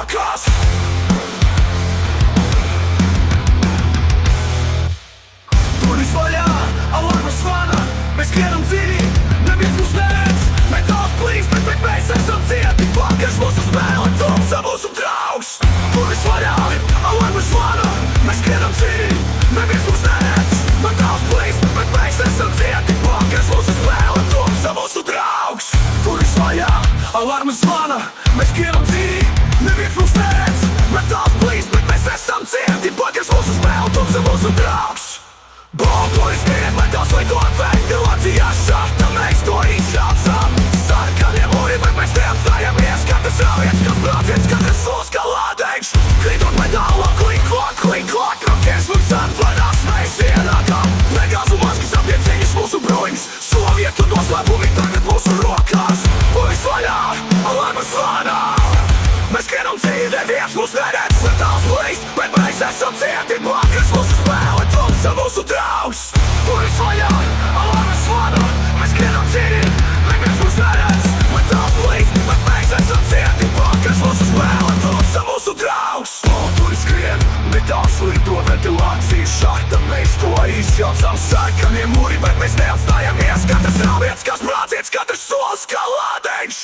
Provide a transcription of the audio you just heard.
rokās. Durvis vaļā, alarma zvana, mēs skrienam dziļi, neviens mūs neredz. Metāls plīst, bet mēs esam cieti. Vakars mūsu spēle, tumsa mūsu draugs. Durvis vaļā, alarma zvana, mēs skrienam dziļi, neviens mūs neredz. Metāls plīst, bet mēs esam cieti. Vakars mūsu spēle, tumsa mūsu draugs. Durvis vaļā, alarma zvana, mēs skrienam dziļi, neviens mūs neredz. Metāls plīst, bet mēs esam cieti. Vakars mūsu spēle, tumsa mūsu draugs. Baltonis skrien, metāls lido ventilācijā šahta, mēs to izjaucam. Sarkanie mūri, bet mēs neapstājamies. Katrs rāviens, kas brāciens, katrs solis kā lādeņš. Krītot metāla, klink, klok, rokers mums atvaļās, mēs ienākam. Legāzu maskas aptieciņas mūsu bruņas, Sovietu noslēpumi tagad mūsu rokās. Durvis vaļā, alarma zvana, mēs skrienam dziļi, neviens mūs neredz. Metāls plīst, bet mēs esam cieti. Vakars mūsu spēle, tumsa mūsu draugs. Durvis vaļā, alarma zvana, mēs skrienam dziļi, neviens mūs neredz. Metāls plīst, bet mēs esam cieti. Vakars mūsu spēle, tumsa mūsu draugs. Balturis skrien, metāls lido ventilācijas šahta, mēs to izjaucam. Sarkanie mūri, bet mēs neapstājamies. Katrs rāviens, kas brāciens, katrs solis kā lādeņš.